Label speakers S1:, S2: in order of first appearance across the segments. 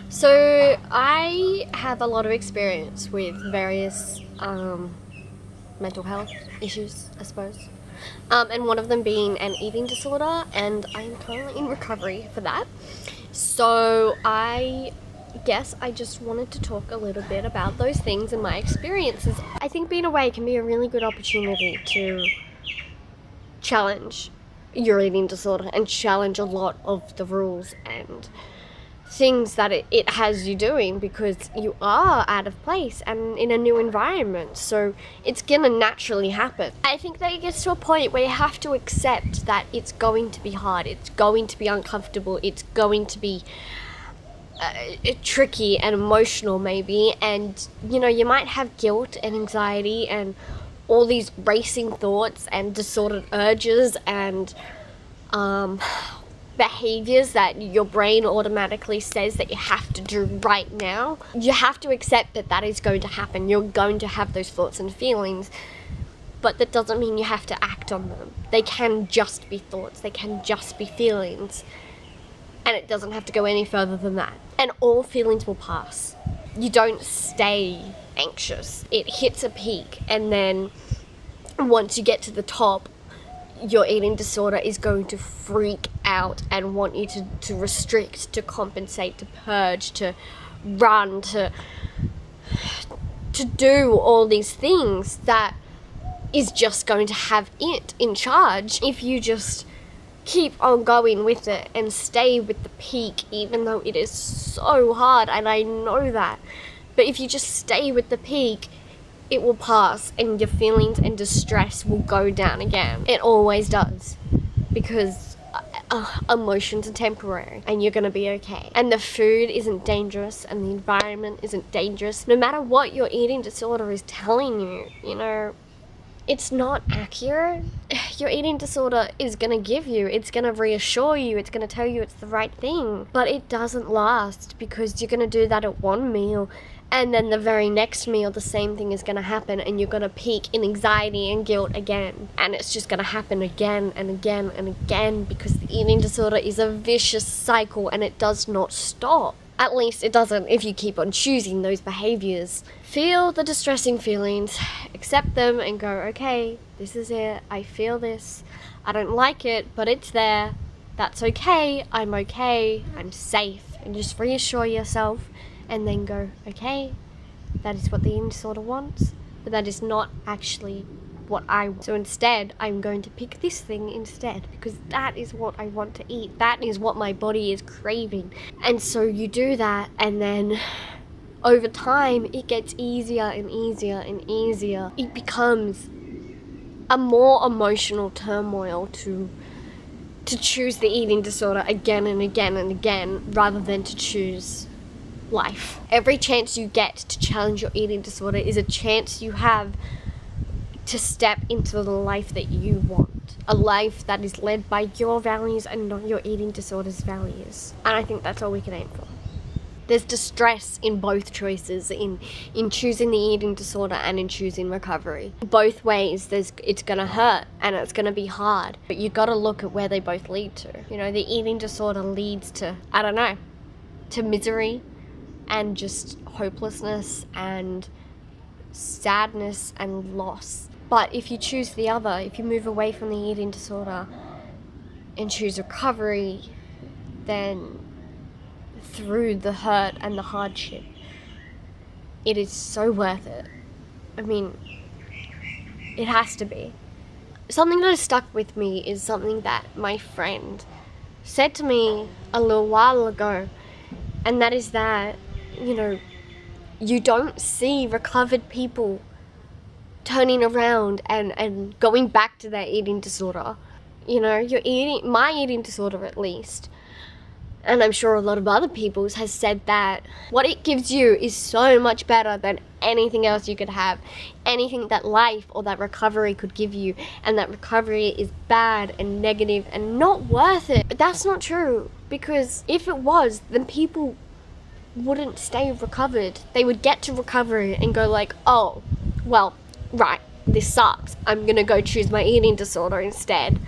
S1: So I have a lot of experience with various mental health issues, I suppose. And one of them being an eating disorder, and I am currently in recovery for that. So I guess I just wanted to talk a little bit about those things and my experiences. I think being away can be a really good opportunity to challenge your eating disorder and challenge a lot of the rules and things that it has you doing, because you are out of place and in a new environment, so it's gonna naturally happen. I think that it gets to a point where you have to accept that it's going to be hard, it's going to be uncomfortable, it's going to be tricky and emotional maybe, and you might have guilt and anxiety and all these racing thoughts and disordered urges and behaviors that your brain automatically says that you have to do right now. You have to accept that that is going to happen. You're going to have those thoughts and feelings, but that doesn't mean you have to act on them. They can just be thoughts, they can just be feelings, and it doesn't have to go any further than that. And all feelings will pass. You don't stay anxious. It hits a peak, and then once you get to the top, your eating disorder is going to freak out and want you to restrict, to compensate, to purge, to run, to do all these things that is just going to have it in charge. If you just keep on going with it and stay with the peak, even though it is so hard, and I know that, but if you just stay with the peak, it will pass and your feelings and distress will go down again. It always does, because emotions are temporary and you're gonna be okay. And the food isn't dangerous and the environment isn't dangerous. No matter what your eating disorder is telling you, it's not accurate. Your eating disorder is gonna give you, it's gonna reassure you, it's gonna tell you it's the right thing, but it doesn't last, because you're gonna do that at one meal, and then the very next meal the same thing is going to happen, and you're going to peak in anxiety and guilt again, and it's just going to happen again and again and again, because the eating disorder is a vicious cycle and it does not stop. At least it doesn't if you keep on choosing those behaviors. Feel the distressing feelings, accept them, and go, okay, this is it, I feel this, I don't like it, but it's there, that's okay, I'm safe, and just reassure yourself. And then go, okay, that is what the eating disorder wants, but that is not actually what I want. So instead, I'm going to pick this thing instead, because that is what I want to eat. That is what my body is craving. And so you do that, and then over time, it gets easier and easier and easier. It becomes a more emotional turmoil to choose the eating disorder again and again and again, rather than to choose life. Every chance you get to challenge your eating disorder is a chance you have to step into the life that you want. A life that is led by your values and not your eating disorder's values. And I think that's all we can aim for. There's distress in both choices, in choosing the eating disorder and in choosing recovery. Both ways, it's gonna hurt and it's gonna be hard, but you gotta look at where they both lead to. The eating disorder leads to, to misery, and just hopelessness and sadness and loss. But if you choose the other, if you move away from the eating disorder and choose recovery, then through the hurt and the hardship, it is so worth it. I mean, it has to be. Something that has stuck with me is something that my friend said to me a little while ago, and that is that you don't see recovered people turning around and going back to their eating disorder. My eating disorder at least, and I'm sure a lot of other people's, has said that what it gives you is so much better than anything else you could have, anything that life or that recovery could give you, and that recovery is bad and negative and not worth it. But that's not true, because if it was, then people wouldn't stay recovered. They would get to recovery and go like, oh, well, right, this sucks, I'm gonna go choose my eating disorder instead.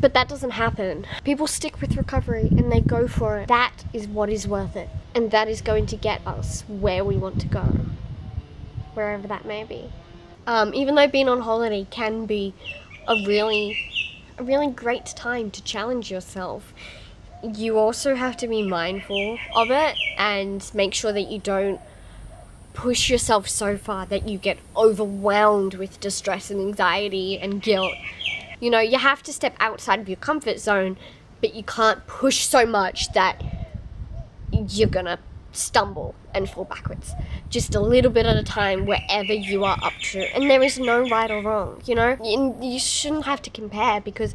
S1: But that doesn't happen. People stick with recovery and they go for it. That is what is worth it. And that is going to get us where we want to go, wherever that may be. Even though being on holiday can be a really great time to challenge yourself, you also have to be mindful of it and make sure that you don't push yourself so far that you get overwhelmed with distress and anxiety and guilt. You know, you have to step outside of your comfort zone, but you can't push so much that you're gonna stumble and fall backwards. Just a little bit at a time, wherever you are up to. And there is no right or wrong, you know? You shouldn't have to compare, because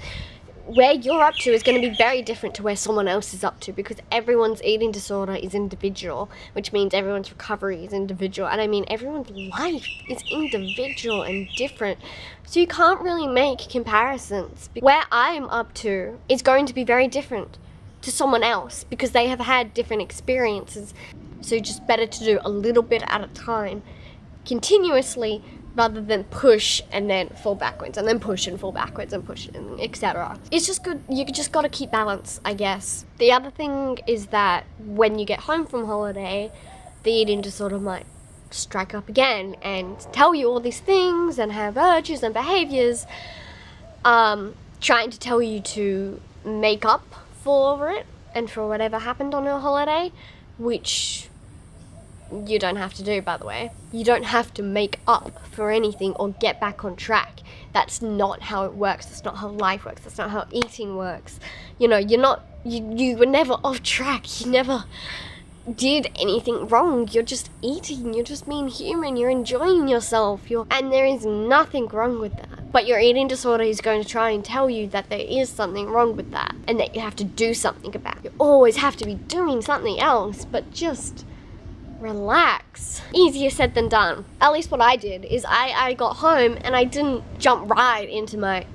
S1: where you're up to is going to be very different to where someone else is up to, because everyone's eating disorder is individual, which means everyone's recovery is individual. And I mean, everyone's life is individual and different. So you can't really make comparisons. Where I'm up to is going to be very different to someone else, because they have had different experiences. So just better to do a little bit at a time, continuously, rather than push and then fall backwards, and then push and fall backwards and push, and etc. It's just good. You just got to keep balance, I guess. The other thing is that when you get home from holiday, the eating disorder might strike up again and tell you all these things and have urges and behaviors, trying to tell you to make up for it and for whatever happened on your holiday, which you don't have to do, by the way. You don't have to make up for anything or get back on track. That's not how it works. That's not how life works. That's not how eating works. You know, you were never off track. You never did anything wrong. You're just eating. You're just being human. You're enjoying yourself. And there is nothing wrong with that. But your eating disorder is going to try and tell you that there is something wrong with that, and that you have to do something about it. You always have to be doing something else, but just relax. Easier said than done. At least what I did is I got home and I didn't jump right into my,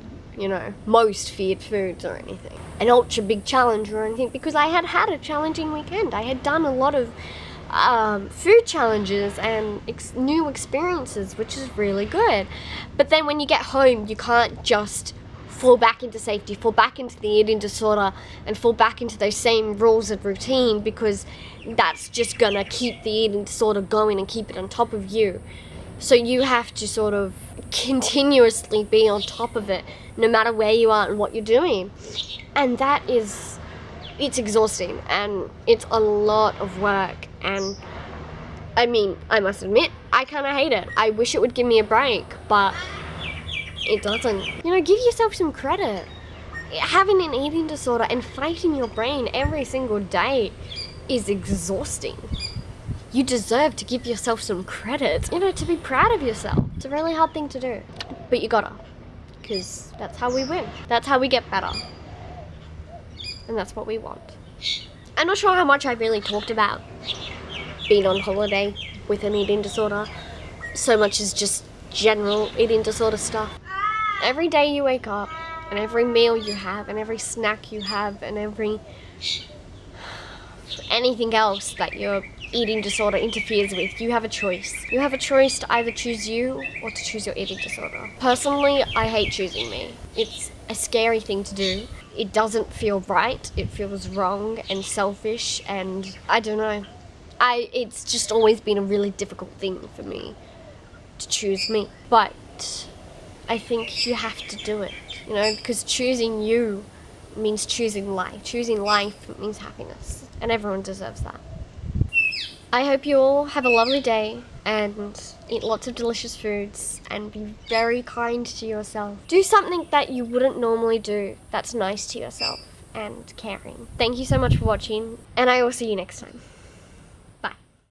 S1: most feared foods or anything. An ultra big challenge or anything, because I had a challenging weekend. I had done a lot of food challenges and new experiences, which is really good. But then when you get home, you can't just fall back into safety, fall back into the eating disorder, and fall back into those same rules and routine, because that's just gonna keep the eating disorder going and keep it on top of you. So you have to sort of continuously be on top of it, no matter where you are and what you're doing. And it's exhausting, and it's a lot of work. And I mean, I must admit, I kind of hate it. I wish it would give me a break, but it doesn't. Give yourself some credit. Having an eating disorder and fighting your brain every single day is exhausting. You deserve to give yourself some credit, to be proud of yourself. It's a really hard thing to do, but you gotta, because that's how we win. That's how we get better. And that's what we want. I'm not sure how much I really talked about being on holiday with an eating disorder, so much as just general eating disorder stuff. Every day you wake up, and every meal you have, and every snack you have, and anything else that your eating disorder interferes with, you have a choice. You have a choice to either choose you or to choose your eating disorder. Personally, I hate choosing me. It's a scary thing to do. It doesn't feel right. It feels wrong and selfish, and I don't know. It's just always been a really difficult thing for me to choose me. But I think you have to do it, because choosing you means choosing life. Choosing life means happiness, and everyone deserves that. I hope you all have a lovely day and eat lots of delicious foods and be very kind to yourself. Do something that you wouldn't normally do that's nice to yourself and caring. Thank you so much for watching, and I will see you next time.